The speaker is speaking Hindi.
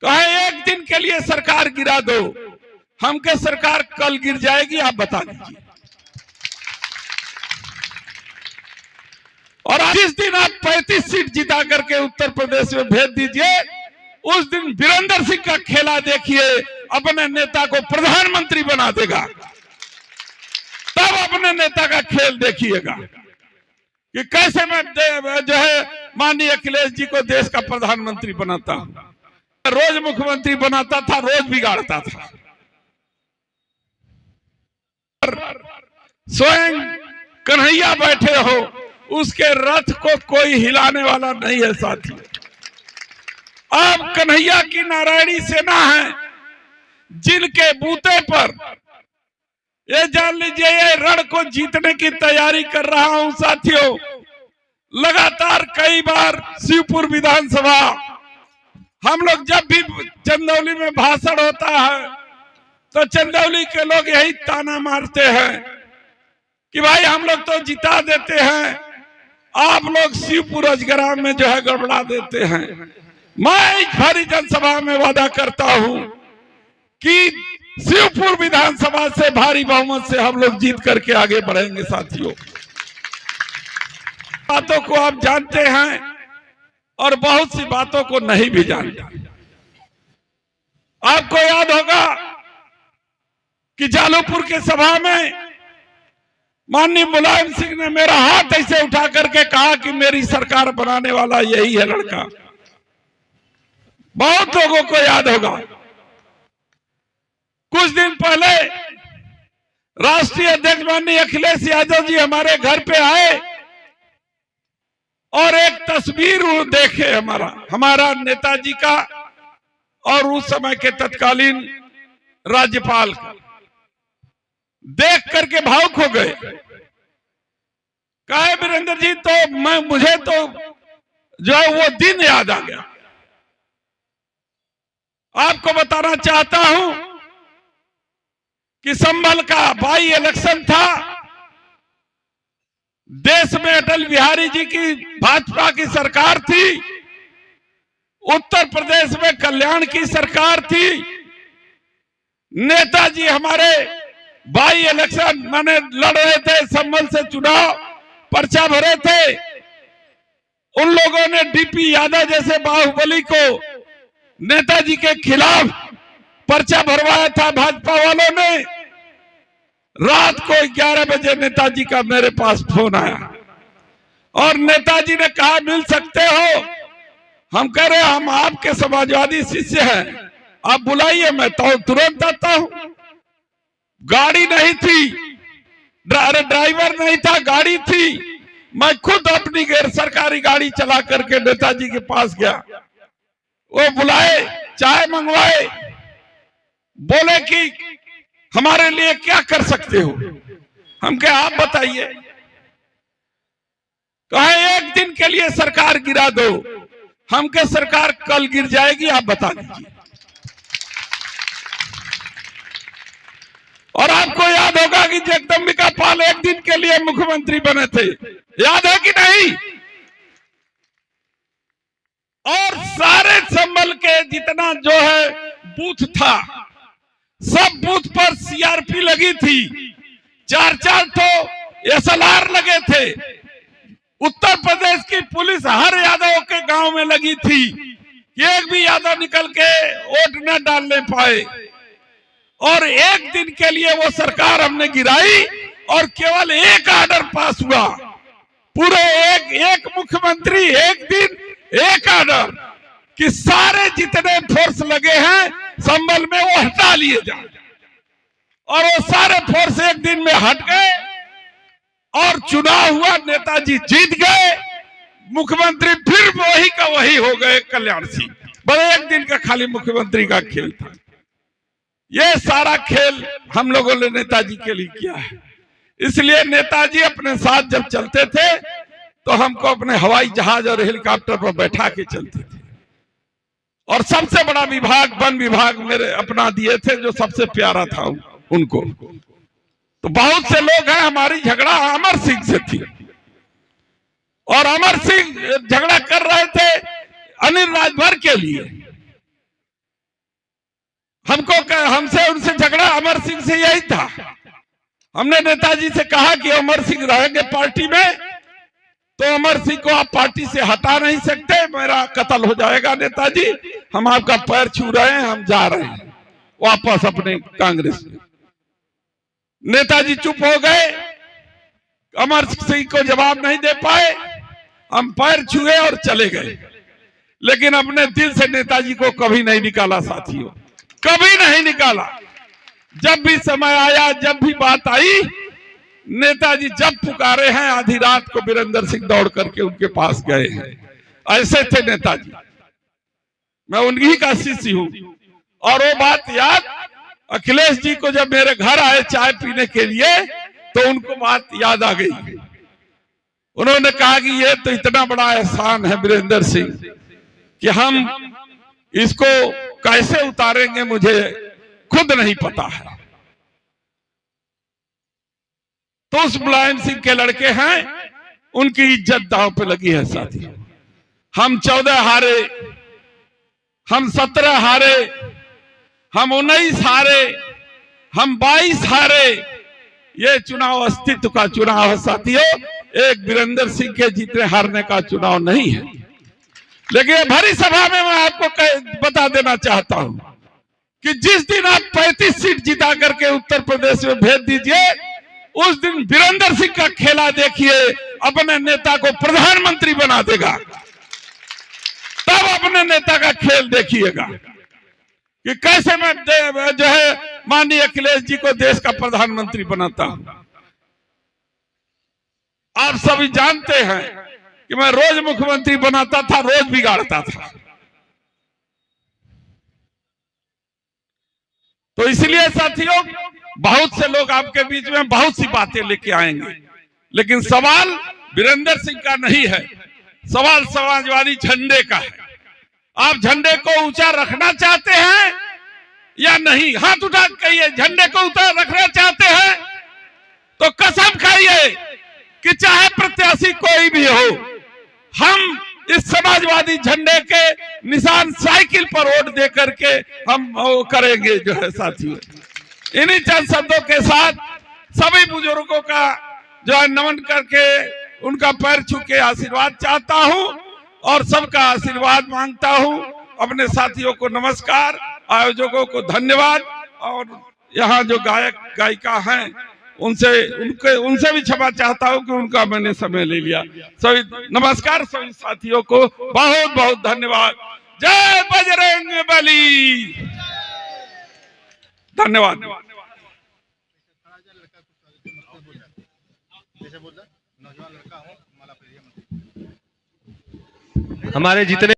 कहे एक दिन के लिए सरकार गिरा दो, हम के सरकार कल गिर जाएगी, आप बता दीजिए। और जिस दिन आप 35 सीट जिता करके उत्तर प्रदेश में भेज दीजिए, उस दिन वीरेंद्र सिंह का खेला देखिए, अपने नेता को प्रधानमंत्री बना देगा। तब अपने नेता का खेल देखिएगा कि कैसे मैं जो है माननीय अखिलेश जी को देश का प्रधानमंत्री बनाता हूं। रोज मुख्यमंत्री बनाता था, रोज बिगाड़ता था। स्वयं कन्हैया बैठे हो, उसके रथ को कोई हिलाने वाला नहीं है साथी। अब कन्हैया की नारायणी सेना है, जिनके बूते पर ये जान लीजिए ये रण को जीतने की तैयारी कर रहा हूं साथियों। लगातार कई बार शिवपुर विधानसभा हम लोग जब भी चंदौली में भाषण होता है तो चंदौली के लोग यही ताना मारते हैं कि भाई हम लोग तो जिता देते हैं, आप लोग शिवपुर अजगराम में जो है गड़बड़ा देते हैं। मैं इस भरी जनसभा में वादा करता हूं कि शिवपुर विधानसभा से भारी बहुमत से हम लोग जीत करके आगे बढ़ेंगे साथियों। बातों को आप जानते हैं और बहुत सी बातों को नहीं भी जानते। आपको याद होगा कि जालूपुर के सभा में माननीय मुलायम सिंह ने मेरा हाथ ऐसे उठा करके कहा कि मेरी सरकार बनाने वाला यही है लड़का। बहुत लोगों को याद होगा। कुछ दिन पहले राष्ट्रीय अध्यक्ष माननीय अखिलेश यादव जी हमारे घर पे आए और एक तस्वीर देखे हमारा नेताजी का और उस समय के तत्कालीन राज्यपाल का। देख करके भावुक हो गए। कहे वीरेंद्र जी तो मुझे तो जो है वो दिन याद आ गया। आपको बताना चाहता हूं कि संभल का बाई इलेक्शन था। देश में अटल बिहारी जी की भाजपा की सरकार थी, उत्तर प्रदेश में कल्याण की सरकार थी। नेताजी हमारे बाई इलेक्शन माने लड़ रहे थे, संभल से चुनाव पर्चा भरे थे। उन लोगों ने डीपी यादव जैसे बाहुबली को नेताजी के खिलाफ पर्चा भरवाया था भाजपा वालों ने। रात को 11 बजे नेताजी का मेरे पास फोन आया और नेताजी ने कहा मिल सकते हो। हम कह रहे हम आपके समाजवादी शिष्य हैं, आप बुलाइए, मैं तो तुरंत आता हूं। गाड़ी नहीं थी, ड्राइवर नहीं था, गाड़ी थी। मैं खुद अपनी गैर सरकारी गाड़ी चला करके नेताजी के पास गया। वो बुलाए, चाय मंगवाए, बोले कि हमारे लिए क्या कर सकते हो। हम कहे आप बताइए। कहे एक दिन के लिए सरकार गिरा दो, हम के सरकार कल गिर जाएगी, आप बता दीजिए। और आपको याद होगा कि जगदम्बिका पाल एक दिन के लिए मुख्यमंत्री बने थे, याद है कि नहीं। और सारे संभल के जितना जो है बूथ था, सब बूथ पर सीआरपी लगी थी। 4-4 तो एसएलआर लगे थे। उत्तर प्रदेश की पुलिस हर यादव के गांव में लगी थी कि एक भी यादव निकल के वोट न डालने पाए। और एक दिन के लिए वो सरकार हमने गिराई और केवल एक आर्डर पास हुआ। पूरे एक मुख्यमंत्री, एक दिन एक आर्डर कि सारे जितने फोर्स लगे हैं संभल में वो हटा लिए जाए। और वो सारे फोर्स एक दिन में हट गए और चुनाव हुआ, नेताजी जीत गए। मुख्यमंत्री फिर वही का वही हो गए, कल्याण सिंह। बड़े एक दिन का खाली मुख्यमंत्री का खेल था। ये सारा खेल हम लोगों ने नेताजी के लिए किया है। इसलिए नेताजी अपने साथ जब चलते थे तो हमको अपने हवाई जहाज और हेलीकॉप्टर पर बैठा के चलते थे। और सबसे बड़ा विभाग वन विभाग मेरे अपना दिए थे, जो सबसे प्यारा था उनको। तो बहुत से लोग हैं, हमारी झगड़ा अमर सिंह से थी और अमर सिंह झगड़ा कर रहे थे अनिल राजभर के लिए। हमसे उनसे झगड़ा अमर सिंह से यही था। हमने नेताजी से कहा कि अमर सिंह रहेंगे पार्टी में तो अमर सिंह को आप पार्टी से हटा नहीं सकते, मेरा कत्ल हो जाएगा नेताजी, हम आपका पैर छू रहे हैं, हम जा रहे हैं वापस अपने कांग्रेस में। नेताजी चुप हो गए, अमर सिंह को जवाब नहीं दे पाए, हम पैर छुए और चले गए। लेकिन अपने दिल से नेताजी को कभी नहीं निकाला साथियों, कभी नहीं निकाला। जब भी समय आया, जब भी बात आई, नेताजी जब पुकारे हैं आधी रात को वीरेंद्र सिंह दौड़ करके उनके पास गए हैं। ऐसे थे नेताजी, मैं उन्हीं का शिष्य हूं। और वो बात याद अखिलेश जी को जब मेरे घर आए चाय पीने के लिए तो उनको बात याद आ गई। उन्होंने कहा कि ये तो इतना बड़ा एहसान है वीरेंद्र सिंह कि हम इसको कैसे उतारेंगे मुझे खुद नहीं पता है। तो उस मुलायम सिंह के लड़के हैं, उनकी इज्जत दांव पे लगी है साथियों। हम 14 हारे, हम 17 हारे, हम 19 हारे, हम 22 हारे। ये चुनाव अस्तित्व का चुनाव है साथियों, एक वीरेंद्र सिंह के जीतने हारने का चुनाव नहीं है। लेकिन भरी सभा में मैं आपको बता देना चाहता हूं कि जिस दिन आप 35 सीट जिता करके उत्तर प्रदेश में भेज दीजिए, उस दिन वीरेंद्र सिंह का खेला देखिए, अपने नेता को प्रधानमंत्री बना देगा। तब अपने नेता का खेल देखिएगा कि कैसे मैं जो है माननीय अखिलेश जी को देश का प्रधानमंत्री बनाता हूं। आप सभी जानते हैं कि मैं रोज मुख्यमंत्री बनाता था, रोज बिगाड़ता था। तो इसलिए साथियों, बहुत से लोग आपके बीच में बहुत सी बातें लेके आएंगे, लेकिन सवाल वीरेंद्र सिंह का नहीं है, सवाल समाजवादी झंडे का है। आप झंडे को ऊंचा रखना चाहते हैं या नहीं? हाथ उठा कहिए, झंडे को ऊंचा रखना चाहते हैं तो कसम खाइए कि चाहे प्रत्याशी कोई भी हो, हम इस समाजवादी झंडे के निशान साइकिल पर वोट दे करके हम वो करेंगे जो है साथियों। इन्हीं चंद शब्दों के साथ सभी बुजुर्गों का जो है नमन करके उनका पैर छू के आशीर्वाद चाहता हूं और सबका आशीर्वाद मांगता हूं। अपने साथियों को नमस्कार, आयोजकों को धन्यवाद, और यहाँ जो गायक गायिका हैं उनसे भी क्षमा चाहता हूं कि उनका मैंने समय ले लिया। सभी नमस्कार, सभी साथियों को बहुत बहुत धन्यवाद। जय बजरंगबली। धन्यवाद। हमारे जितने